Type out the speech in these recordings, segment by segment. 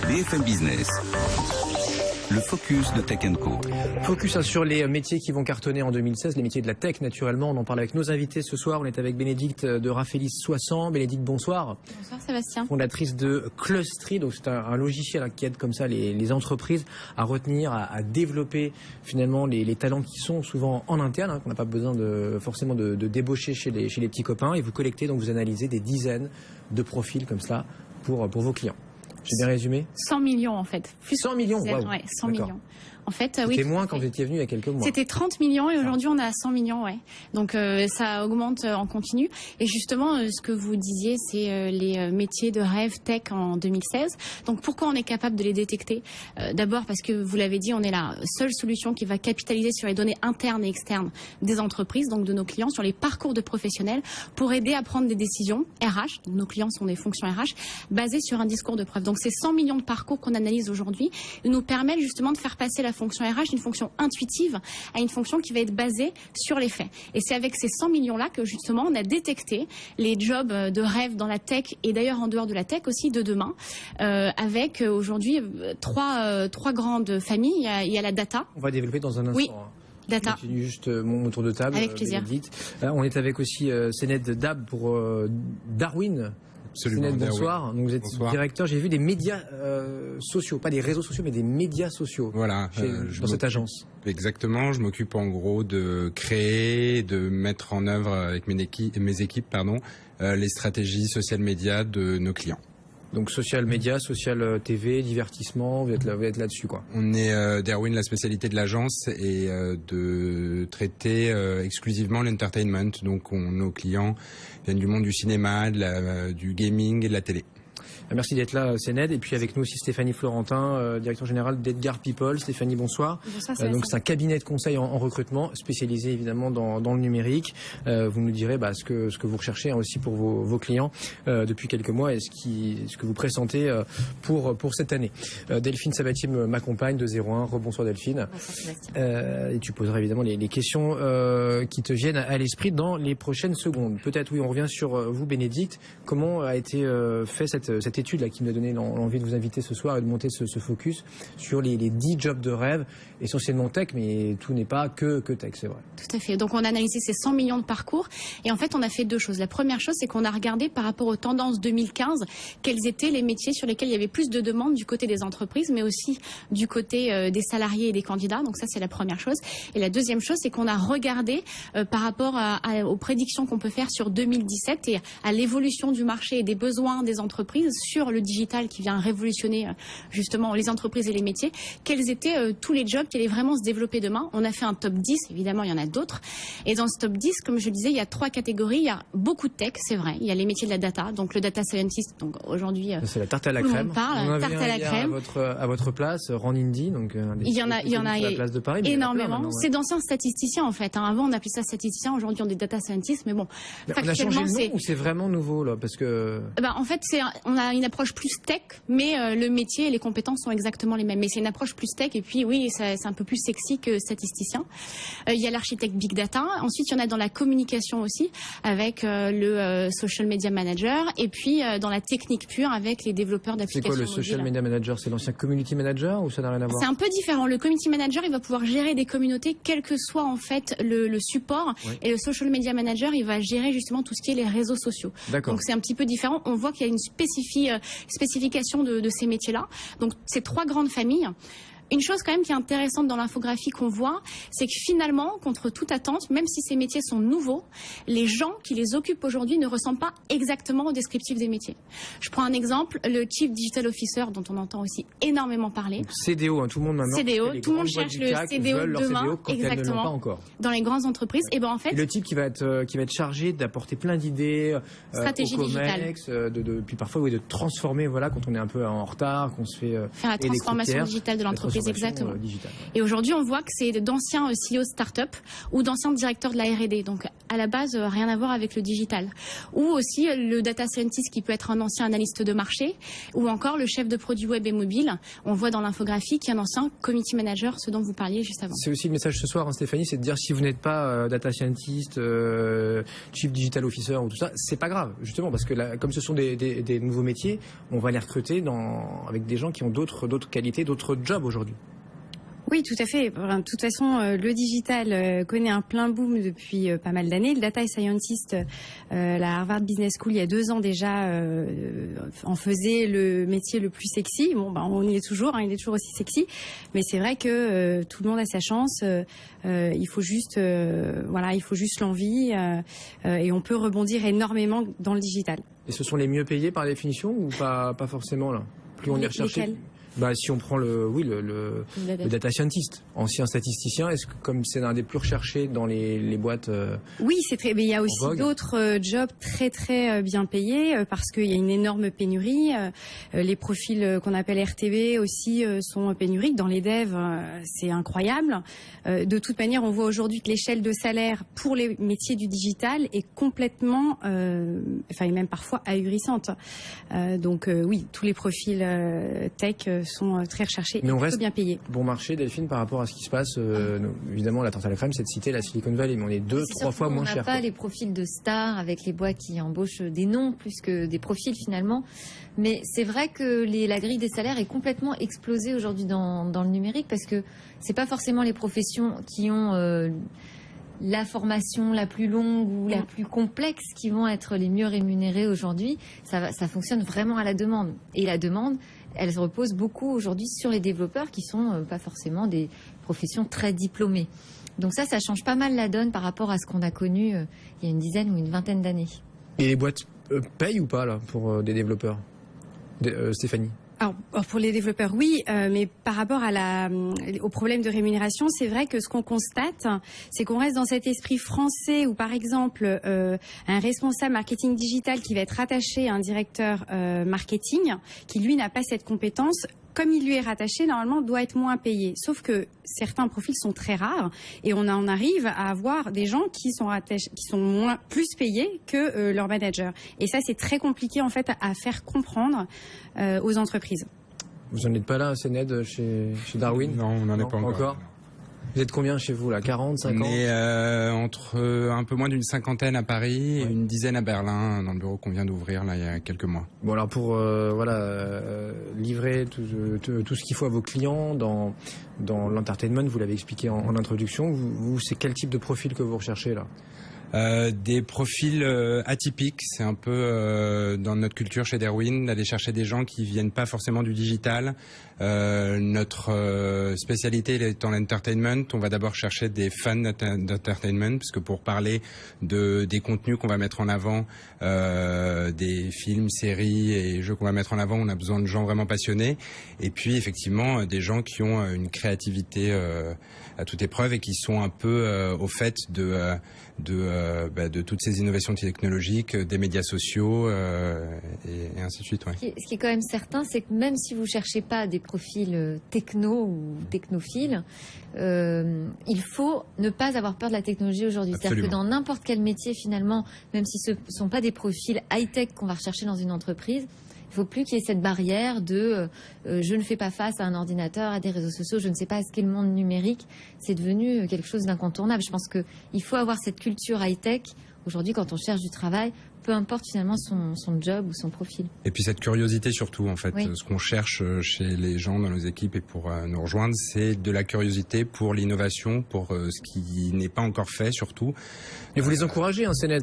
BFM Business. Le focus de Tech & Co. Focus sur les métiers qui vont cartonner en 2016, les métiers de la tech naturellement. On en parle avec nos invités ce soir. On est avec Bénédicte de Raffelis Soissons. Bénédicte, bonsoir. Bonsoir Sébastien. Fondatrice de Clustry, donc c'est un logiciel qui aide comme ça les entreprises à retenir, à développer finalement les talents qui sont souvent en interne, qu'on n'a pas besoin forcément de débaucher chez les petits copains. Et vous collectez, donc vous analysez des dizaines de profils comme ça pour vos clients. J'ai bien résumé? 100 millions en fait. Plus 100 millions, wow. Ouais, 100 millions. En fait, c'était moins quand vous étiez venu il y a quelques mois. C'était 30 millions et aujourd'hui on est à 100 millions, ouais. Donc ça augmente en continu. Et justement, ce que vous disiez, c'est les métiers de rêve tech en 2016. Donc pourquoi on est capable de les détecter? D'abord parce que vous l'avez dit, on est la seule solution qui va capitaliser sur les données internes et externes des entreprises, donc de nos clients, sur les parcours de professionnels, pour aider à prendre des décisions RH. Donc, nos clients sont des fonctions RH basées sur un discours de preuve. Donc ces 100 millions de parcours qu'on analyse aujourd'hui nous permettent justement de faire passer la fonction RH d'une fonction intuitive à une fonction qui va être basée sur les faits. Et c'est avec ces 100 millions-là que justement on a détecté les jobs de rêve dans la tech et d'ailleurs en dehors de la tech aussi de demain, avec aujourd'hui trois grandes familles. Il y a la data. On va développer dans un instant. Oui. Data. Je continue juste mon tour de table. Avec plaisir. On est avec aussi Séned Dab pour Darwin. Absolument. Séned, bonsoir. Donc vous êtes directeur, j'ai vu, des médias sociaux, pas des réseaux sociaux, mais des médias sociaux. Voilà. Dans cette agence. Exactement. Je m'occupe en gros de créer, de mettre en œuvre avec mes équipes, les stratégies social médias de nos clients. Donc social média, social TV, divertissement, vous êtes là-dessus quoi. On est Darwin, la spécialité de l'agence est de traiter exclusivement l'entertainment. Donc nos clients viennent du monde du cinéma, du gaming et de la télé. Merci d'être là, Séned. Et puis avec nous aussi Stéphanie Florentin, directeur général d'Edgar People. Stéphanie, bonsoir. Bonsoir, donc c'est un cabinet de conseil en recrutement, spécialisé évidemment dans le numérique. Vous nous direz ce que vous recherchez aussi pour vos clients depuis quelques mois et ce que vous pressentez pour cette année. Delphine Sabatier m'accompagne de 01. Rebonsoir Delphine. Bonsoir Sébastien. Et tu poseras évidemment les questions qui te viennent à l'esprit dans les prochaines secondes. Peut-être oui, on revient sur vous Bénédicte. Comment a été fait cette étude là qui me donné l'envie de vous inviter ce soir et de monter ce focus sur les 10 jobs de rêve, essentiellement tech, mais tout n'est pas que tech, c'est vrai. Tout à fait. Donc on a analysé ces 100 millions de parcours et en fait on a fait deux choses. La première chose, c'est qu'on a regardé par rapport aux tendances 2015 quels étaient les métiers sur lesquels il y avait plus de demandes du côté des entreprises, mais aussi du côté des salariés et des candidats. Donc ça c'est la première chose. Et la deuxième chose, c'est qu'on a regardé par rapport aux prédictions qu'on peut faire sur 2017 et à l'évolution du marché et des besoins des entreprises sur le digital qui vient révolutionner justement les entreprises et les métiers, quels étaient tous les jobs qui allaient vraiment se développer demain. On a fait un top 10, évidemment il y en a d'autres. Et dans ce top 10, comme je le disais, il y a trois catégories. Il y a beaucoup de tech, c'est vrai. Il y a les métiers de la data, donc le data scientist. Donc aujourd'hui, c'est la tarte à la crème. Parle, tarte à la crème. À votre place, Randindi, donc il y en a à la place de Paris, énormément. C'est d'anciens statisticiens en fait. Avant on appelait ça statisticiens, aujourd'hui on est data scientists, mais bon. On a changé le nom ou c'est vraiment nouveau là, parce que. En fait on a une approche plus tech, mais le métier et les compétences sont exactement les mêmes. Mais c'est une approche plus tech et puis oui, c'est un peu plus sexy que statisticien. Il y a l'architecte big data. Ensuite, il y en a dans la communication aussi avec le social media manager et puis dans la technique pure avec les développeurs d'applications mobiles. C'est quoi le social media manager? C'est l'ancien community manager ou ça n'a rien à voir? C'est un peu différent. Le community manager, il va pouvoir gérer des communautés quel que soit en fait le support. Oui. Et le social media manager, il va gérer justement tout ce qui est les réseaux sociaux. D'accord. Donc c'est un petit peu différent. On voit qu'il y a une spécification de ces métiers-là. Donc ces trois grandes familles. Une chose quand même qui est intéressante dans l'infographie qu'on voit, c'est que finalement, contre toute attente, même si ces métiers sont nouveaux, les gens qui les occupent aujourd'hui ne ressemblent pas exactement au descriptif des métiers. Je prends un exemple, le Chief Digital Officer, dont on entend aussi énormément parler. Donc, CDO, tout le monde maintenant. CDO, tout le monde cherche le CDO de demain, CDO quand exactement. Pas encore. Dans les grandes entreprises, et en fait, et le type qui va être chargé d'apporter plein d'idées, stratégie au COMEX, digitale, puis parfois de transformer, quand on est un peu en retard, qu'on se fait faire la transformation digitale de l'entreprise. entreprises, exactement. Digitale. Et aujourd'hui, on voit que c'est d'anciens CEO start-up ou d'anciens directeurs de la R&D. Donc, à la base, rien à voir avec le digital. Ou aussi le data scientist qui peut être un ancien analyste de marché, ou encore le chef de produit web et mobile. On voit dans l'infographie qu'il y a un ancien community manager, ce dont vous parliez juste avant. C'est aussi le message ce soir, hein, Stéphanie, c'est de dire si vous n'êtes pas data scientist, chief digital officer ou tout ça, c'est pas grave, justement, parce que là, comme ce sont des nouveaux métiers, on va les recruter avec des gens qui ont d'autres qualités, d'autres jobs aujourd'hui. Oui, tout à fait. De toute façon, le digital connaît un plein boom depuis pas mal d'années. Le data scientist, la Harvard Business School, il y a 2 ans déjà, en faisait le métier le plus sexy. Bon, on y est toujours, hein, il est toujours aussi sexy. Mais c'est vrai que tout le monde a sa chance. Il faut juste, il faut juste l'envie, et on peut rebondir énormément dans le digital. Et ce sont les mieux payés par définition ou pas forcément là? Plus on est recherché. Lesquels? Si on prend le data scientist, ancien statisticien, est-ce que comme c'est l'un des plus recherchés dans les boîtes Oui, c'est très. Mais il y a aussi d'autres jobs très très bien payés parce qu'il y a une énorme pénurie. Les profils qu'on appelle RTB aussi sont pénuriques. Dans les devs, c'est incroyable. De toute manière, on voit aujourd'hui que l'échelle de salaire pour les métiers du digital est complètement, et même parfois ahurissante. Donc oui, tous les profils tech sont très recherchés et plutôt bien payés. Bon marché, Delphine, par rapport à ce qui se passe. Évidemment, la tarte à la crème, c'est de citer la Silicon Valley, mais on est 2-3 fois moins cher. On n'a pas les profils de stars avec les boîtes qui embauchent des noms plus que des profils finalement. Mais c'est vrai que la grille des salaires est complètement explosée aujourd'hui dans le numérique parce que c'est pas forcément les professions qui ont la formation la plus longue ou la plus complexe qui vont être les mieux rémunérées aujourd'hui. Ça fonctionne vraiment à la demande. Et la demande, elle se repose beaucoup aujourd'hui sur les développeurs qui sont pas forcément des professions très diplômées. Donc ça change pas mal la donne par rapport à ce qu'on a connu il y a une dizaine ou une vingtaine d'années. Et les boîtes payent ou pas là pour des développeurs, Stéphanie? Alors, pour les développeurs, oui, mais par rapport au problème de rémunération, c'est vrai que ce qu'on constate, c'est qu'on reste dans cet esprit français où, par exemple, un responsable marketing digital qui va être rattaché à un directeur marketing, qui lui n'a pas cette compétence, comme il lui est rattaché, normalement, doit être moins payé. Sauf que certains profils sont très rares et on en arrive à avoir des gens qui sont plus payés que leur manager. Et ça, c'est très compliqué en fait à faire comprendre aux entreprises. Vous n'en êtes pas là, Sened, chez Darwin? Non, on n'en est pas encore. Vous êtes combien chez vous là? 40, 50? On est entre un peu moins d'une 50aine à Paris et une dizaine à Berlin, dans le bureau qu'on vient d'ouvrir là il y a quelques mois. Bon alors pour livrer tout ce qu'il faut à vos clients dans l'entertainment, vous l'avez expliqué en introduction, vous c'est quel type de profil que vous recherchez là? Des profils atypiques, c'est un peu dans notre culture chez Darwin d'aller chercher des gens qui viennent pas forcément du digital. Notre spécialité étant l'entertainment, on va d'abord chercher des fans d'entertainment, parce que pour parler des contenus qu'on va mettre en avant, des films, séries et jeux qu'on va mettre en avant, on a besoin de gens vraiment passionnés. Et puis effectivement des gens qui ont une créativité à toute épreuve et qui sont un peu au fait de toutes ces innovations technologiques, des médias sociaux et ainsi de suite. Ouais. Ce qui est quand même certain, c'est que même si vous cherchez pas des profils techno ou technophiles, il faut ne pas avoir peur de la technologie aujourd'hui. C'est-à-dire que dans n'importe quel métier finalement, même si ce ne sont pas des profils high-tech qu'on va rechercher dans une entreprise, il ne faut plus qu'il y ait cette barrière de je ne fais pas face à un ordinateur, à des réseaux sociaux, je ne sais pas ce qu'est le monde numérique. C'est devenu quelque chose d'incontournable. Je pense qu'il faut avoir cette culture high-tech. Aujourd'hui, quand on cherche du travail, peu importe finalement son job ou son profil. Et puis cette curiosité surtout, en fait. Oui. Ce qu'on cherche chez les gens dans nos équipes et pour nous rejoindre, c'est de la curiosité pour l'innovation, pour ce qui n'est pas encore fait surtout. Et vous les encouragez, hein, Sened,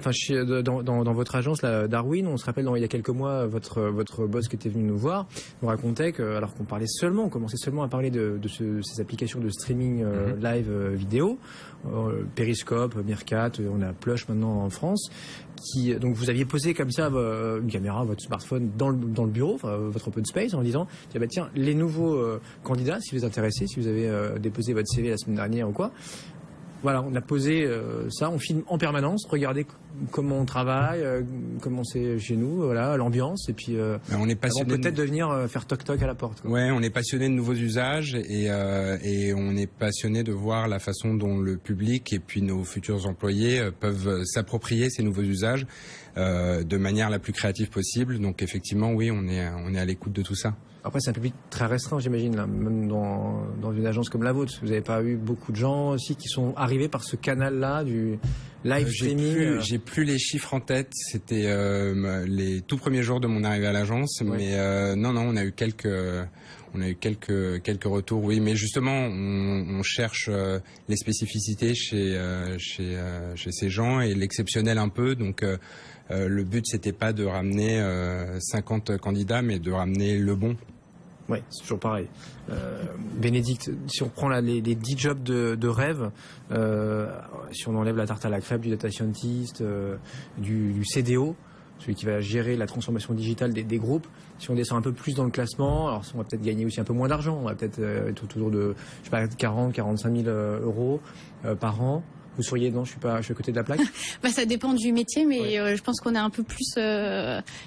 dans votre agence, là, Darwin, on se rappelle il y a quelques mois, votre boss qui était venu nous voir, nous racontait que, alors qu'on commençait seulement à parler de ces applications de streaming live vidéo, Periscope, Meerkat, on a Plush maintenant en France, donc vous aviez posé comme ça une caméra, votre smartphone dans le bureau, votre open space, en disant tiens, les nouveaux candidats, si vous êtes intéressés, si vous avez déposé votre CV la semaine dernière ou quoi, Voilà, on a posé ça, on filme en permanence, regardez comment on travaille, comment c'est chez nous, voilà, l'ambiance, et puis On est passionné peut-être de venir faire toc-toc à la porte, quoi. Ouais, on est passionné de nouveaux usages et on est passionné de voir la façon dont le public et puis nos futurs employés peuvent s'approprier ces nouveaux usages de manière la plus créative possible. Donc effectivement, oui, on est à l'écoute de tout ça. Après, c'est un public très restreint, j'imagine, là, même dans une agence comme la vôtre. Vous n'avez pas eu beaucoup de gens aussi qui sont arrivés par ce canal-là du live streaming. J'ai plus les chiffres en tête. C'était les tout premiers jours de mon arrivée à l'agence, mais non, on a eu quelques retours, oui. Mais justement, on cherche les spécificités chez ces gens et l'exceptionnel un peu. Donc le but, c'était pas de ramener 50 candidats, mais de ramener le bon. Oui, c'est toujours pareil. Bénédicte, si on prend les 10 jobs de rêve, si on enlève la tarte à la crêpe du data scientist, du CDO, celui qui va gérer la transformation digitale des groupes, si on descend un peu plus dans le classement, alors on va peut-être gagner aussi un peu moins d'argent, on va peut-être être autour de 40-45 000 euros par an. Vous seriez, non, je suis à côté de la plaque. Ça dépend du métier, mais je pense qu'on est un peu plus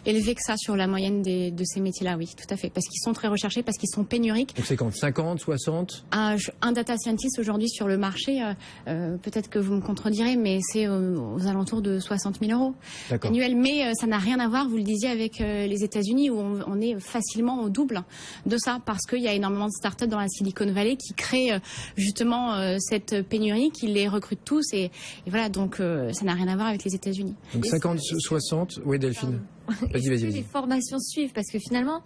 élevé que ça sur la moyenne de ces métiers-là, oui, tout à fait. Parce qu'ils sont très recherchés, parce qu'ils sont pénuriques. Donc c'est quand 50, 60 Un data scientist aujourd'hui sur le marché, peut-être que vous me contredirez, mais c'est aux alentours de 60 000 euros annuels. Mais ça n'a rien à voir, vous le disiez, avec les États-Unis, où on est facilement au double de ça, parce qu'il y a énormément de startups dans la Silicon Valley qui créent justement cette pénurie, qui les recrutent tous. Et voilà, donc ça n'a rien à voir avec les États-Unis. Donc 50, 60, oui Delphine. Vas-y. Les formations suivent, parce que finalement,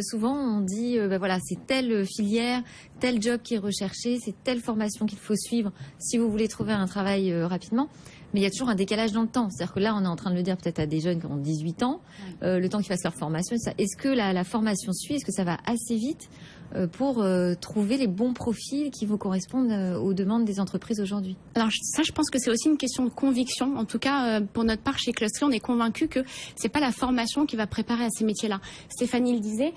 souvent on dit, voilà, c'est telle filière, tel job qui est recherché, c'est telle formation qu'il faut suivre si vous voulez trouver un travail rapidement. Mais il y a toujours un décalage dans le temps. C'est-à-dire que là, on est en train de le dire peut-être à des jeunes qui ont 18 ans, le temps qu'ils fassent leur formation. Est-ce que la formation suit? Est-ce que ça va assez vite pour trouver les bons profils qui vous correspondent aux demandes des entreprises aujourd'hui? Alors ça, je pense que c'est aussi une question de conviction. En tout cas, pour notre part, chez Clustery, on est convaincu que c'est pas la formation qui va préparer à ces métiers-là. Stéphanie le disait,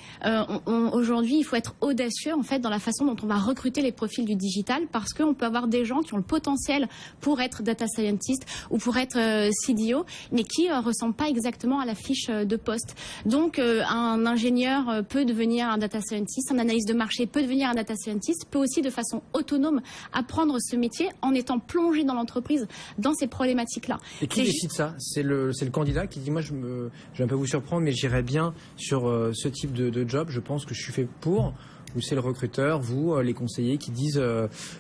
aujourd'hui, il faut être audacieux en fait dans la façon dont on va recruter les profils du digital, parce qu'on peut avoir des gens qui ont le potentiel pour être data scientist ou pour être CDO, mais qui ressemblent pas exactement à la fiche de poste. Donc, un ingénieur peut devenir un data scientist, un analyste de marché peut devenir un data scientist, peut aussi de façon autonome apprendre ce métier en étant plongé dans l'entreprise, dans ces problématiques-là. Et qui décide ça? C'est le candidat qui dit, moi je vais un peu vous surprendre, mais j'irai bien sur ce type de job, je pense que je suis fait pour. Ou c'est le recruteur, vous, les conseillers qui disent,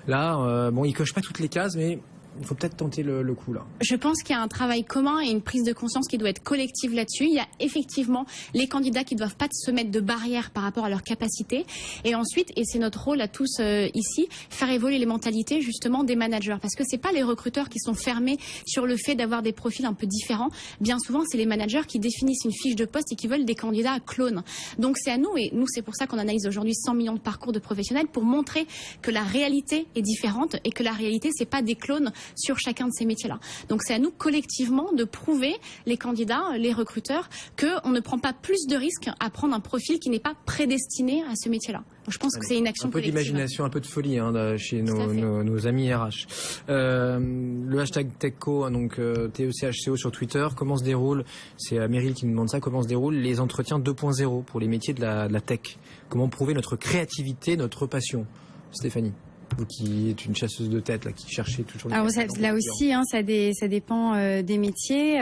bon, il coche pas toutes les cases, mais il faut peut-être tenter le coup là. Je pense qu'il y a un travail commun et une prise de conscience qui doit être collective là-dessus. Il y a effectivement les candidats qui ne doivent pas se mettre de barrières par rapport à leurs capacités. Et ensuite, et c'est notre rôle à tous ici, faire évoluer les mentalités justement des managers. Parce que c'est pas les recruteurs qui sont fermés sur le fait d'avoir des profils un peu différents. Bien souvent, c'est les managers qui définissent une fiche de poste et qui veulent des candidats à clones. Donc c'est à nous, et nous c'est pour ça qu'on analyse aujourd'hui 100 millions de parcours de professionnels, pour montrer que la réalité est différente et que la réalité, c'est pas des clones sur chacun de ces métiers-là. Donc c'est à nous collectivement de prouver, les candidats, les recruteurs, qu'on ne prend pas plus de risques à prendre un profil qui n'est pas prédestiné à ce métier-là. Donc, je pense que c'est une action collective. Un peu d'imagination, un peu de folie chez nos amis RH. Le hashtag TechCo, donc TECHCO sur Twitter, comment se déroule, c'est Meryl qui nous demande ça, comment se déroulent les entretiens 2.0 pour les métiers de la tech? Comment prouver notre créativité, notre passion? Stéphanie, vous qui êtes une chasseuse de tête, là, qui cherchez toujours les... Alors là aussi, ça dépend des métiers.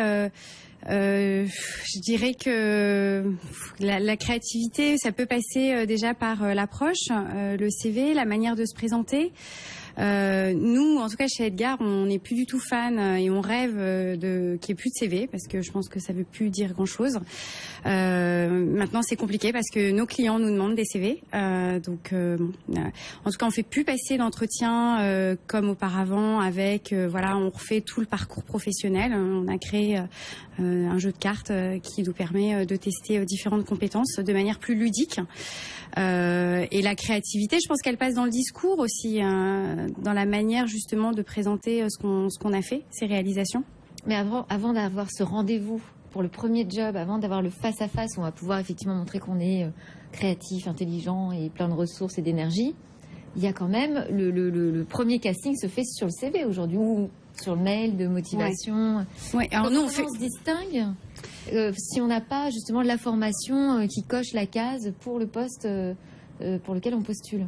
Je dirais que la créativité, ça peut passer déjà par l'approche, le CV, la manière de se présenter. Nous, en tout cas chez Edgar, on n'est plus du tout fan et on rêve qu'il n'y ait plus de CV, parce que je pense que ça ne veut plus dire grand-chose. Maintenant, c'est compliqué parce que nos clients nous demandent des CV. En tout cas, on fait plus passer d'entretien comme auparavant avec, on refait tout le parcours professionnel. On a créé un jeu de cartes qui nous permet de tester différentes compétences de manière plus ludique. Et la créativité, je pense qu'elle passe dans le discours aussi, dans la manière justement de présenter ce qu'on a fait, ces réalisations. Mais avant d'avoir ce rendez-vous pour le premier job, avant d'avoir le face-à-face où on va pouvoir effectivement montrer qu'on est créatif, intelligent et plein de ressources et d'énergie, il y a quand même le premier casting se fait sur le CV aujourd'hui ou sur le mail de motivation. Ouais. Alors nous, on se distingue si on n'a pas justement de la formation qui coche la case pour le poste pour lequel on postule.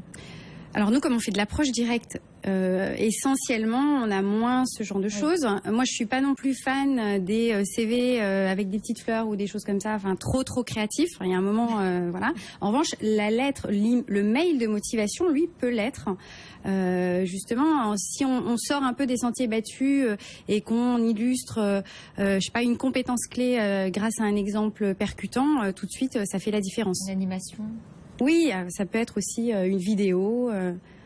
Alors nous, comme on fait de l'approche directe, essentiellement, on a moins ce genre de choses. Moi, je suis pas non plus fan des CV avec des petites fleurs ou des choses comme ça, enfin trop créatif. Il y a un moment, voilà. En revanche, la lettre, le mail de motivation, lui, peut l'être. Justement, si on sort un peu des sentiers battus et qu'on illustre, je sais pas, une compétence clé grâce à un exemple percutant, tout de suite, ça fait la différence. Une animation. Oui, ça peut être aussi une vidéo.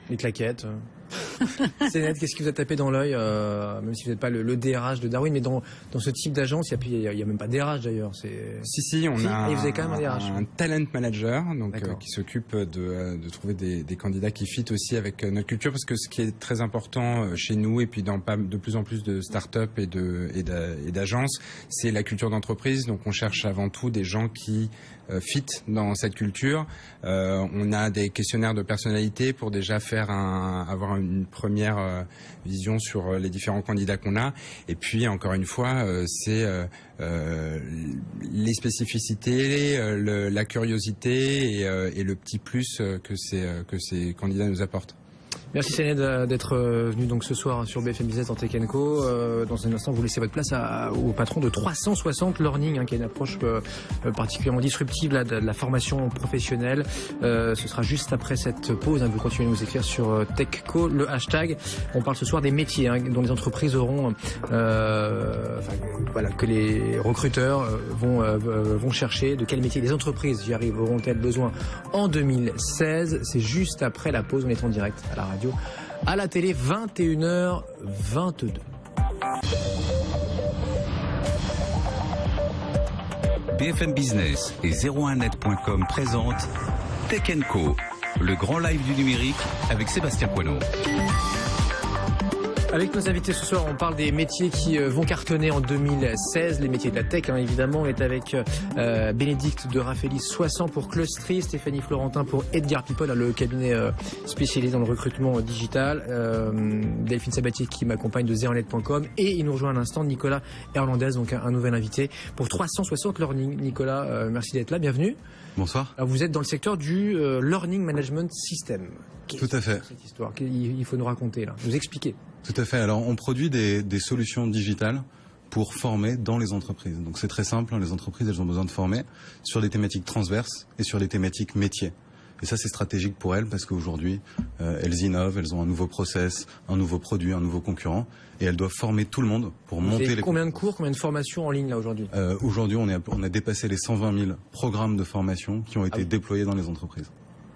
Les claquettes. C'est net, qu'est-ce qui vous a tapé dans l'œil, même si vous n'êtes pas le DRH de Darwin, mais dans ce type d'agence, il y a même pas DRH d'ailleurs. Si, on a et vous avez quand même un DRH. Un talent manager donc, qui s'occupe de trouver des candidats qui fit aussi avec notre culture, parce que ce qui est très important chez nous et puis dans de plus en plus de start-up et d'agences, c'est la culture d'entreprise. Donc on cherche avant tout des gens qui fit dans cette culture. On a des questionnaires de personnalité pour déjà avoir une première vision sur les différents candidats qu'on a. Et puis, encore une fois, c'est les spécificités, la curiosité et le petit plus que ces candidats nous apportent. Merci Sénède d'être venu donc ce soir sur BFM Business dans Tech & Co. Dans un instant, vous laissez votre place au patron de 360 Learning, qui est une approche particulièrement disruptive là, de la formation professionnelle. Ce sera juste après cette pause. Vous continuez à nous écrire sur Tech Co, le hashtag. On parle ce soir des métiers dont les entreprises auront, voilà, que les recruteurs vont chercher. De quel métier les entreprises auront-elles besoin en 2016? C'est juste après la pause. On est en direct à la radio, à la télé, 21h22. BFM Business et 01net.com présentent Tech & Co, le grand live du numérique avec Sébastien Poineau. Avec nos invités ce soir, on parle des métiers qui vont cartonner en 2016, les métiers de la tech évidemment. On est avec Bénédicte de Raffaellis 60 pour Clustry, Stéphanie Florentin pour Edgar People, le cabinet spécialisé dans le recrutement digital, Delphine Sabatier qui m'accompagne de 01net.com, et il nous rejoint à l'instant Nicolas Hernandez, donc un nouvel invité pour 360 Learning. Nicolas, merci d'être là, bienvenue. Bonsoir. Alors, vous êtes dans le secteur du Learning Management System. Tout à fait. Cette histoire qu'il faut nous raconter là, nous expliquer. Tout à fait. Alors, on produit des solutions digitales pour former dans les entreprises. Donc, c'est très simple. Les entreprises, elles ont besoin de former sur des thématiques transverses et sur des thématiques métiers. Et ça, c'est stratégique pour elles parce qu'aujourd'hui, elles innovent, elles ont un nouveau process, un nouveau produit, un nouveau concurrent, et elles doivent former tout le monde pour monter les... Combien de cours, combien de formations en ligne là aujourd'hui? Aujourd'hui, on a dépassé les 120 000 programmes de formation qui ont été déployés dans les entreprises.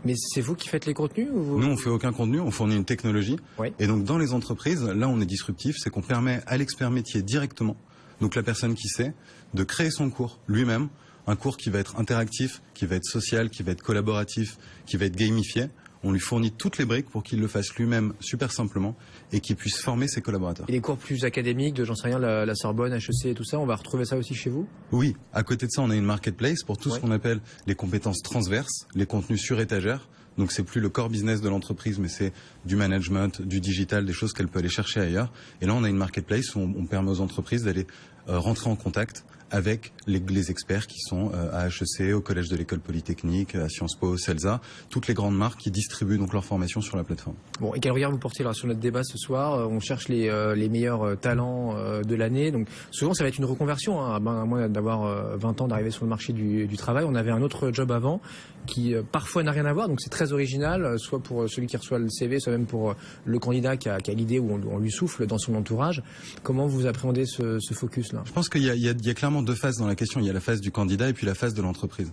Mais c'est vous qui faites les contenus ou vous... Nous, on fait aucun contenu, on fournit une technologie. Oui. Et donc, dans les entreprises, là, on est disruptif, c'est qu'on permet à l'expert métier directement, donc la personne qui sait, de créer son cours lui-même, un cours qui va être interactif, qui va être social, qui va être collaboratif, qui va être gamifié. On lui fournit toutes les briques pour qu'il le fasse lui-même super simplement et qu'il puisse former ses collaborateurs. Et les cours plus académiques de, j'en sais rien, la Sorbonne, HEC et tout ça, on va retrouver ça aussi chez vous? Oui, à côté de ça, on a une marketplace pour tout ce qu'on appelle les compétences transverses, les contenus sur étagère. Donc c'est plus le core business de l'entreprise, mais c'est du management, du digital, des choses qu'elle peut aller chercher ailleurs. Et là, on a une marketplace où on permet aux entreprises d'aller rentrer en contact avec les experts qui sont à HEC, au Collège de l'École Polytechnique, à Sciences Po, CELSA, toutes les grandes marques qui distribuent donc leur formation sur la plateforme. Bon, et quel regard vous portez là sur notre débat ce soir? On cherche les meilleurs talents de l'année. Donc souvent, ça va être une reconversion, à moins d'avoir 20 ans, d'arriver sur le marché du travail. On avait un autre job avant qui parfois n'a rien à voir, donc c'est très original, soit pour celui qui reçoit le CV, soit même pour le candidat qui a l'idée ou on lui souffle dans son entourage. Comment vous appréhendez ce focus-là? Je pense qu'il y a clairement deux phases dans la question. Il y a la phase du candidat et puis la phase de l'entreprise.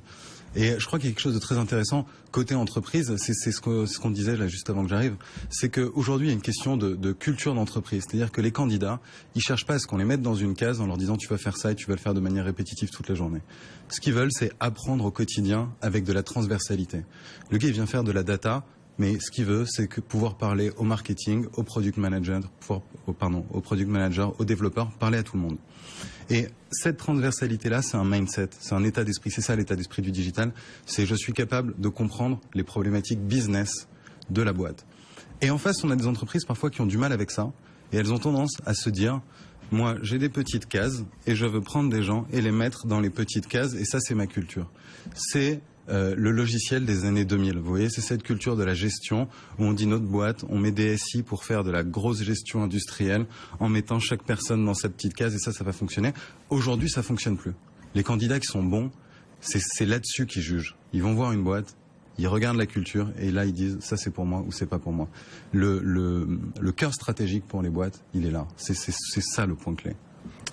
Et je crois qu'il y a quelque chose de très intéressant côté entreprise, c'est ce qu'on disait là juste avant que j'arrive, c'est qu'aujourd'hui il y a une question de culture d'entreprise. C'est-à-dire que les candidats, ils cherchent pas à ce qu'on les mette dans une case en leur disant tu vas faire ça et tu vas le faire de manière répétitive toute la journée. Ce qu'ils veulent, c'est apprendre au quotidien avec de la transversalité. Le gars, il vient faire de la data, mais ce qu'il veut, c'est pouvoir parler au marketing, au product manager, aux développeurs, parler à tout le monde. Et cette transversalité-là, c'est un mindset, c'est un état d'esprit. C'est ça l'état d'esprit du digital. C'est je suis capable de comprendre les problématiques business de la boîte. Et en face, on a des entreprises parfois qui ont du mal avec ça, et elles ont tendance à se dire, moi, j'ai des petites cases, et je veux prendre des gens et les mettre dans les petites cases, et ça, c'est ma culture. C'est le logiciel des années 2000. Vous voyez, c'est cette culture de la gestion où on dit notre boîte, on met des SI pour faire de la grosse gestion industrielle en mettant chaque personne dans sa petite case et ça va fonctionner. Aujourd'hui, ça fonctionne plus. Les candidats qui sont bons, c'est là-dessus qu'ils jugent. Ils vont voir une boîte, ils regardent la culture et là ils disent ça c'est pour moi ou c'est pas pour moi. Le cœur stratégique pour les boîtes, il est là. C'est ça le point clé.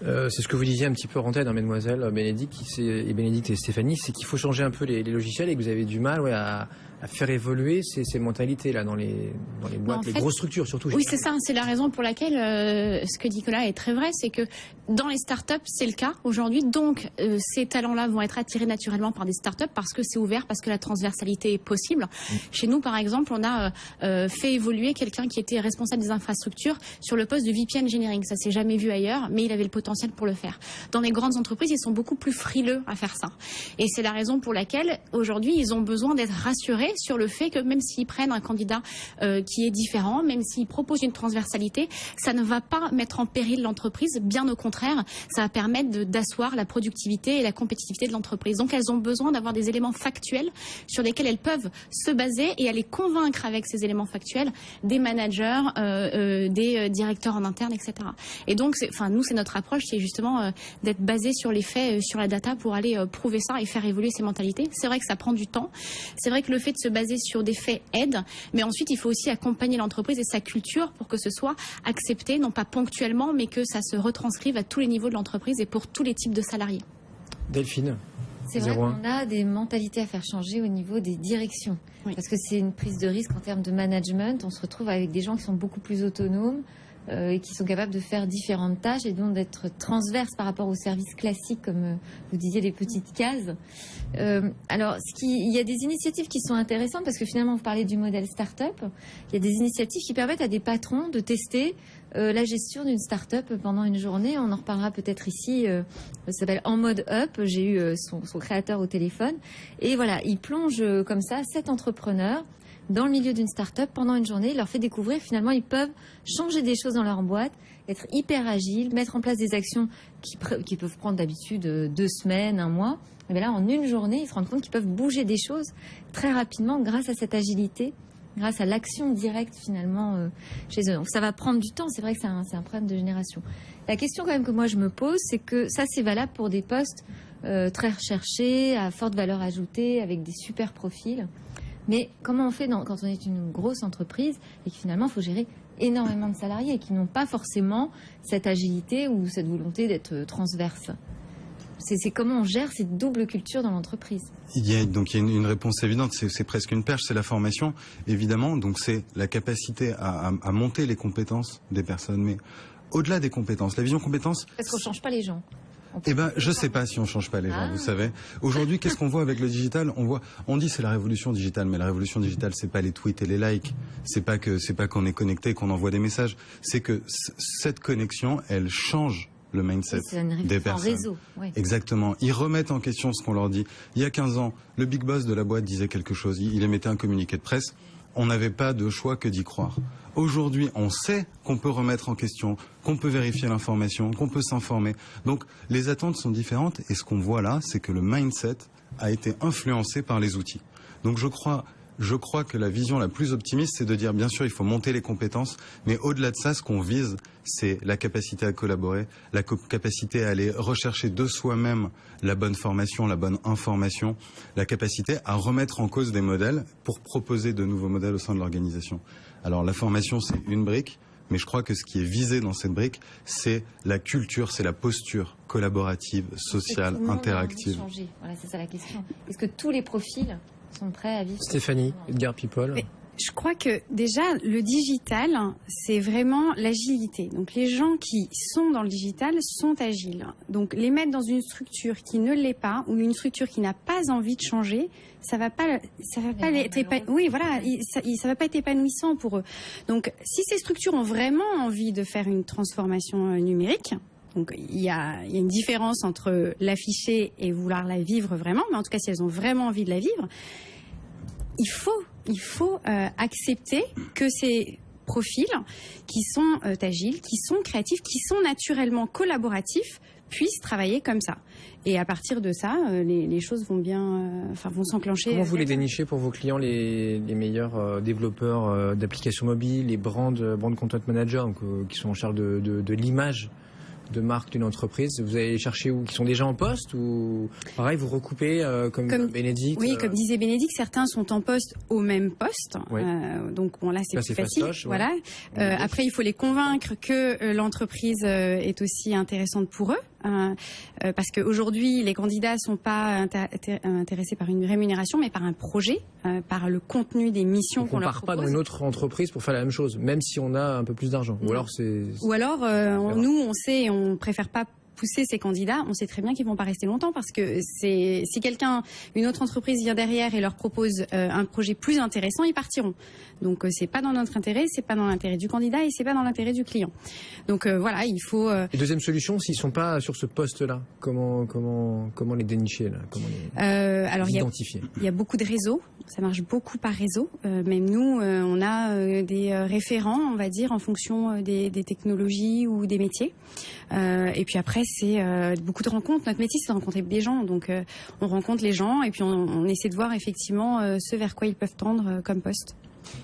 C'est ce que vous disiez un petit peu en tête, hein, Mademoiselle Bénédicte et Stéphanie, c'est qu'il faut changer un peu les logiciels et que vous avez du mal à faire évoluer ces mentalités-là dans les boîtes, les grosses structures surtout. Oui, c'est ça. C'est la raison pour laquelle ce que dit Nicolas est très vrai, c'est que dans les startups, c'est le cas aujourd'hui. Donc, ces talents-là vont être attirés naturellement par des startups parce que c'est ouvert, parce que la transversalité est possible. Chez nous, par exemple, on a fait évoluer quelqu'un qui était responsable des infrastructures sur le poste de VP Engineering. Ça s'est jamais vu ailleurs, mais il avait le potentiel pour le faire. Dans les grandes entreprises, ils sont beaucoup plus frileux à faire ça. Et c'est la raison pour laquelle, aujourd'hui, ils ont besoin d'être rassurés sur le fait que même s'ils prennent un candidat qui est différent, même s'ils proposent une transversalité, ça ne va pas mettre en péril l'entreprise. Bien au contraire, ça va permettre d'asseoir la productivité et la compétitivité de l'entreprise. Donc elles ont besoin d'avoir des éléments factuels sur lesquels elles peuvent se baser et aller convaincre avec ces éléments factuels des managers, des directeurs en interne, etc. Et donc, nous, c'est notre approche, c'est justement d'être basé sur les faits, sur la data pour aller prouver ça et faire évoluer ces mentalités. C'est vrai que ça prend du temps. C'est vrai que le fait de se baser sur des faits aide, mais ensuite il faut aussi accompagner l'entreprise et sa culture pour que ce soit accepté, non pas ponctuellement, mais que ça se retranscrive à tous les niveaux de l'entreprise et pour tous les types de salariés. Delphine. C'est vrai qu'on a des mentalités à faire changer au niveau des directions. Oui. Parce que c'est une prise de risque en termes de management. On se retrouve avec des gens qui sont beaucoup plus autonomes et qui sont capables de faire différentes tâches et donc d'être transverses par rapport aux services classiques, comme vous disiez, les petites cases. Alors, il y a des initiatives qui sont intéressantes parce que finalement, vous parlez du modèle start-up. Il y a des initiatives qui permettent à des patrons de tester la gestion d'une start-up pendant une journée. On en reparlera peut-être ici. Ça s'appelle En Mode Up. J'ai eu son créateur au téléphone. Et voilà, il plonge comme ça 7 entrepreneurs dans le milieu d'une start-up pendant une journée. Il leur fait découvrir finalement ils peuvent changer des choses dans leur boîte, être hyper agiles, mettre en place des actions qui peuvent prendre d'habitude 2 semaines, 1 mois. Et bien là, en une journée, ils se rendent compte qu'ils peuvent bouger des choses très rapidement grâce à cette agilité, grâce à l'action directe finalement chez eux. Donc ça va prendre du temps, c'est vrai que c'est un problème de génération. La question quand même que moi je me pose, c'est que ça c'est valable pour des postes très recherchés, à forte valeur ajoutée, avec des super profils. Mais comment on fait quand on est une grosse entreprise et que finalement il faut gérer énormément de salariés qui n'ont pas forcément cette agilité ou cette volonté d'être transverse? C'est comment on gère cette double culture dans l'entreprise. Il y a une réponse évidente, c'est presque une perche, c'est la formation, évidemment. Donc c'est la capacité à monter les compétences des personnes. Mais au-delà des compétences, la vision compétences... Parce qu'on ne change pas les gens. Eh ben, je sais pas si on change pas les gens, vous savez. Aujourd'hui, qu'est-ce qu'on voit avec le digital? On dit c'est la révolution digitale, mais la révolution digitale, c'est pas les tweets et les likes. C'est pas qu'on est connecté, qu'on envoie des messages. C'est que cette connexion, elle change le mindset des personnes. En réseau, oui. Exactement. Ils remettent en question ce qu'on leur dit. Il y a 15 ans, le big boss de la boîte disait quelque chose. Il émettait un communiqué de presse. On n'avait pas de choix que d'y croire. Aujourd'hui, on sait qu'on peut remettre en question, qu'on peut vérifier l'information, qu'on peut s'informer. Donc, les attentes sont différentes et ce qu'on voit là, c'est que le mindset a été influencé par les outils. Donc, je crois que la vision la plus optimiste, c'est de dire, bien sûr, il faut monter les compétences, mais au-delà de ça, ce qu'on vise, c'est la capacité à collaborer, la capacité à aller rechercher de soi-même la bonne formation, la bonne information, la capacité à remettre en cause des modèles pour proposer de nouveaux modèles au sein de l'organisation. Alors, la formation, c'est une brique, mais je crois que ce qui est visé dans cette brique, c'est la culture, c'est la posture collaborative, sociale, interactive. Voilà, c'est ça la question. Est-ce que tous les profils sont prêts à vivre? Stéphanie, Edgar People. Mais je crois que déjà le digital, c'est vraiment l'agilité. Donc les gens qui sont dans le digital sont agiles. Donc les mettre dans une structure qui ne l'est pas ou une structure qui n'a pas envie de changer, ça va pas être épanouissant pour eux. Donc si ces structures ont vraiment envie de faire une transformation numérique, donc il y a une différence entre l'afficher et vouloir la vivre vraiment, mais en tout cas si elles ont vraiment envie de la vivre, il faut accepter que ces profils qui sont agiles, qui sont créatifs, qui sont naturellement collaboratifs, puissent travailler comme ça. Et à partir de ça, les choses vont vont s'enclencher. Comment vous les dénichez pour vos clients, les meilleurs développeurs d'applications mobiles, les brand content managers, donc, qui sont en charge de l'image de marque d'une entreprise? Vous allez les chercher où? Qui sont déjà en poste, ou pareil vous recoupez comme Bénédicte? Oui, comme disait Bénédicte, certains sont en poste au même poste. Oui. Donc bon, là c'est plus facile. Fastoche, voilà. Après il faut les convaincre que l'entreprise est aussi intéressante pour eux. Parce qu'aujourd'hui, les candidats sont pas intéressés par une rémunération, mais par un projet, par le contenu des missions qu'on leur propose. On part pas dans une autre entreprise pour faire la même chose, même si on a un peu plus d'argent. Ou alors nous, on sait, on préfère pas pousser ces candidats, on sait très bien qu'ils vont pas rester longtemps, parce que si une autre entreprise vient derrière et leur propose un projet plus intéressant, ils partiront. Donc c'est pas dans notre intérêt, c'est pas dans l'intérêt du candidat et c'est pas dans l'intérêt du client. Donc voilà, il faut. Et deuxième solution, s'ils sont pas sur ce poste-là, comment les dénicher là? Comment les identifier? Il y a beaucoup de réseaux, ça marche beaucoup par réseau. Même nous, on a des référents, on va dire, en fonction des technologies ou des métiers. Et puis après, c'est beaucoup de rencontres. Notre métier, c'est de rencontrer des gens. Donc, on rencontre les gens et puis on essaie de voir effectivement ce vers quoi ils peuvent tendre comme poste.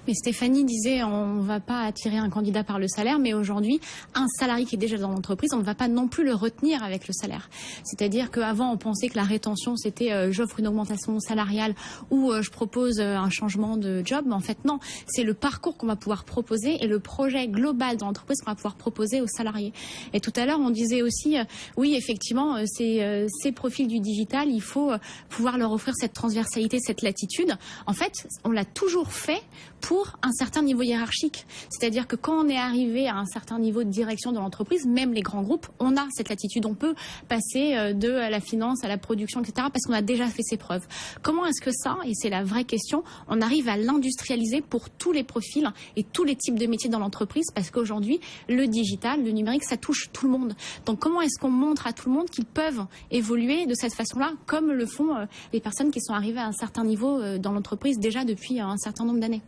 Mais Stéphanie disait, on ne va pas attirer un candidat par le salaire, mais aujourd'hui, un salarié qui est déjà dans l'entreprise, on ne va pas non plus le retenir avec le salaire. C'est-à-dire qu'avant, on pensait que la rétention, c'était j'offre une augmentation salariale ou je propose un changement de job. Mais en fait, non. C'est le parcours qu'on va pouvoir proposer et le projet global de l'entreprise qu'on va pouvoir proposer aux salariés. Et tout à l'heure, on disait aussi, oui, effectivement, ces profils du digital, il faut pouvoir leur offrir cette transversalité, cette latitude. En fait, on l'a toujours fait pour un certain niveau hiérarchique. C'est-à-dire que quand on est arrivé à un certain niveau de direction de l'entreprise, même les grands groupes, on a cette latitude. On peut passer de la finance à la production, etc. parce qu'on a déjà fait ses preuves. Comment est-ce que ça, et c'est la vraie question, on arrive à l'industrialiser pour tous les profils et tous les types de métiers dans l'entreprise? Parce qu'aujourd'hui, le digital, le numérique, ça touche tout le monde. Donc comment est-ce qu'on montre à tout le monde qu'ils peuvent évoluer de cette façon-là, comme le font les personnes qui sont arrivées à un certain niveau dans l'entreprise déjà depuis un certain nombre d'années?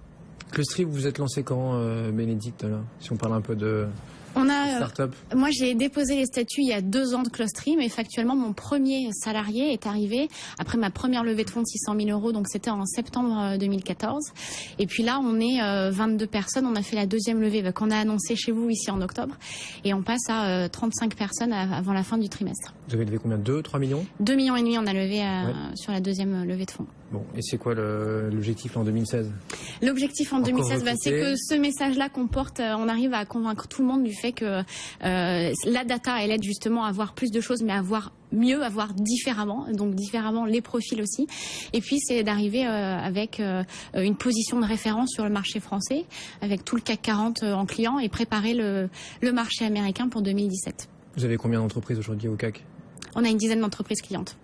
Clustry, vous vous êtes lancé quand, Bénédicte, là, si on parle un peu de start-up? Moi, j'ai déposé les statuts il y a 2 ans de Clustry, mais factuellement, mon premier salarié est arrivé après ma première levée de fonds de 600 000 €, donc c'était en septembre 2014. Et puis là, on est 22 personnes, on a fait la deuxième levée qu'on a annoncée chez vous ici en octobre, et on passe à 35 personnes avant la fin du trimestre. Vous avez levé combien? 2-3 millions? 2,5 millions on a levé sur la deuxième levée de fonds. Bon, et c'est quoi l'objectif en 2016? L'objectif en 2016, c'est que ce message-là qu'on porte, on arrive à convaincre tout le monde du fait que la data, elle aide justement à voir plus de choses, mais à voir mieux, à voir différemment, donc différemment les profils aussi. Et puis c'est d'arriver avec une position de référence sur le marché français, avec tout le CAC 40 en client, et préparer le marché américain pour 2017. Vous avez combien d'entreprises aujourd'hui au CAC? On a une dizaine d'entreprises clientes.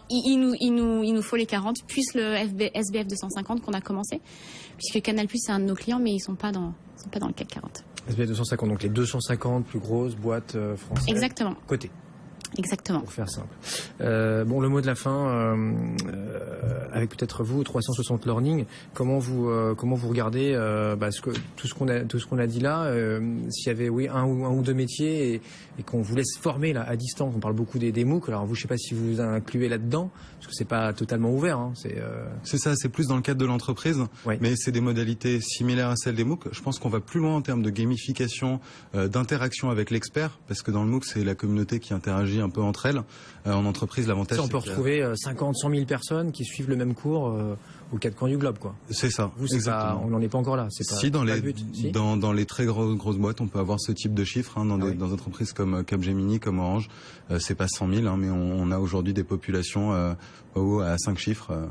Il nous faut les 40, plus le SBF 250 qu'on a commencé, puisque Canal+, c'est un de nos clients, mais ils sont pas dans le CAC 40. SBF 250, donc les 250 plus grosses boîtes françaises. Exactement. Côté. Exactement. Pour faire simple. Bon, le mot de la fin, avec peut-être vous, 360 Learning, comment vous regardez tout ce qu'on a dit là, s'il y avait un ou deux métiers et qu'on vous laisse former là à distance. On parle beaucoup des MOOC. Alors vous, je sais pas si vous incluez là-dedans, parce que c'est pas totalement ouvert. Hein, c'est ça, c'est plus dans le cadre de l'entreprise, oui. Mais c'est des modalités similaires à celles des MOOC. Je pense qu'on va plus loin en termes de gamification, d'interaction avec l'expert, parce que dans le MOOC, c'est la communauté qui interagit un peu entre elles. En entreprise, l'avantage, on peut retrouver 50, 100 000 personnes qui suivent le même cours aux 4 coins du globe, quoi. C'est ça. Vous, on n'en est pas encore là. Si dans les très grosses boîtes, on peut avoir ce type de chiffres, hein, dans des entreprises comme Capgemini, comme Orange. C'est pas 100 000, hein, mais on a aujourd'hui des populations à 5 chiffres.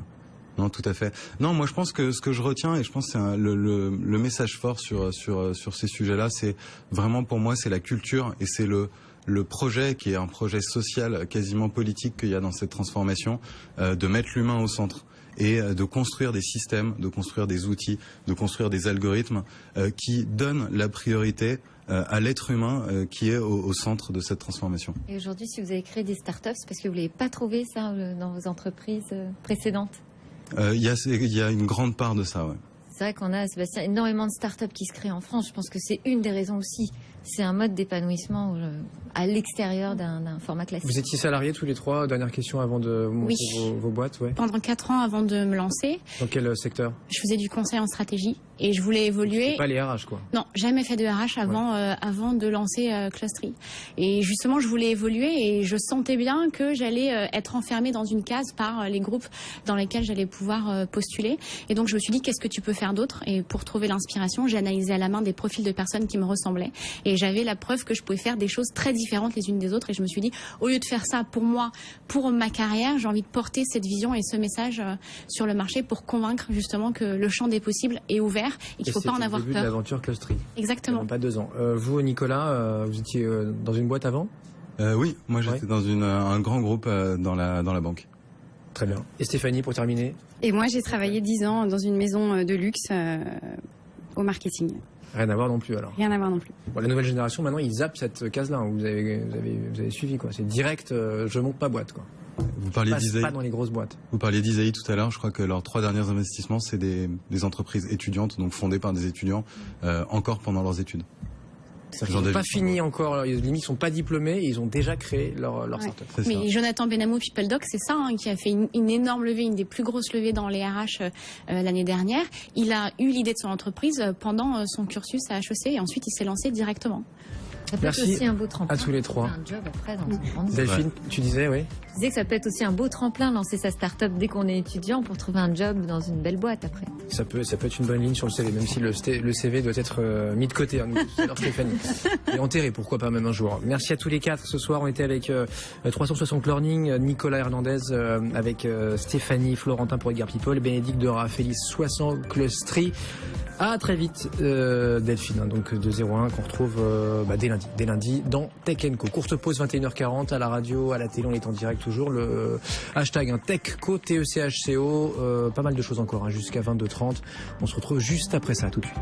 Non, tout à fait. Non, moi je pense que ce que je retiens, et je pense que c'est le message fort sur ces sujets-là, c'est vraiment, pour moi, c'est la culture, et c'est le projet qui est un projet social, quasiment politique, qu'il y a dans cette transformation, de mettre l'humain au centre et de construire des systèmes, de construire des outils, de construire des algorithmes qui donnent la priorité à l'être humain qui est au centre de cette transformation. Et aujourd'hui, si vous avez créé des startups, c'est parce que vous ne l'avez pas trouvé ça dans vos entreprises précédentes? Il y a une grande part de ça, ouais. C'est vrai qu'on a, Sébastien, énormément de startups qui se créent en France. Je pense que c'est une des raisons aussi. C'est un mode d'épanouissement à l'extérieur d'un format classique. Vous étiez salariés tous les trois. Dernière question avant de monter vos boîtes. Ouais. Pendant 4 ans avant de me lancer, Dans quel secteur? je faisais du conseil en stratégie et je voulais évoluer. Pas les RH, quoi. Non, jamais fait de RH avant de lancer Clustery. Et justement, je voulais évoluer et je sentais bien que j'allais être enfermée dans une case par les groupes dans lesquels j'allais pouvoir postuler. Et donc, je me suis dit, qu'est-ce que tu peux faire d'autre? Et pour trouver l'inspiration, j'ai analysé à la main des profils de personnes qui me ressemblaient. Et j'avais la preuve que je pouvais faire des choses très différentes les unes des autres. Et je me suis dit, au lieu de faire ça pour moi, pour ma carrière, j'ai envie de porter cette vision et ce message sur le marché pour convaincre justement que le champ des possibles est ouvert et qu'il ne faut pas en avoir peur. C'est le début de l'aventure Clustery. Exactement. Pas 2 ans. Vous, Nicolas, vous étiez dans une boîte avant? Oui, moi j'étais dans un grand groupe dans la banque. Très bien. Et Stéphanie, pour terminer? Et moi, j'ai travaillé 10 ans dans une maison de luxe au marketing. Rien à voir non plus, alors. Rien à voir non plus. Bon, la nouvelle génération, maintenant, ils zappent cette case-là. Hein. Vous avez suivi, quoi. C'est direct, je monte pas boîte, quoi. Vous parliez d'Isaïe. Pas dans les grosses boîtes. Vous parliez d'Isaïe tout à l'heure. Je crois que leurs 3 derniers investissements, c'est des entreprises étudiantes, donc fondées par des étudiants, encore pendant leurs études. Ils n'ont pas fini encore, limite ils sont pas diplômés, et ils ont déjà créé leur startup. Mais Jonathan Benamou, PeopleDoc, c'est ça, qui a fait une énorme levée, une des plus grosses levées dans les RH l'année dernière. Il a eu l'idée de son entreprise pendant son cursus à HEC et ensuite il s'est lancé directement. Ça peut être aussi un beau tremplin. À tous les trois. Un job après dans une grande Delphine, tu disais, oui. Je disais que ça peut être aussi un beau tremplin, lancer sa start-up dès qu'on est étudiant pour trouver un job dans une belle boîte après. Ça peut être une bonne ligne sur le CV, même si le CV doit être mis de côté. Hein, alors Stéphanie. Et enterré, pourquoi pas même un jour. Merci à tous les 4. Ce soir, on était avec 360 Learning, Nicolas Hernandez avec Stéphanie Florentin pour Edgar People, Bénédicte de Raphaëlis 60 Clustery. À très vite, Delphine, hein, donc de 01 qu'on retrouve dès lundi dans Tech & Co. Courte pause 21h40 à la radio, à la télé, on est en direct toujours. Le hashtag TechCo, TECHCO, pas mal de choses encore, hein, jusqu'à 22h30. On se retrouve juste après ça, tout de suite.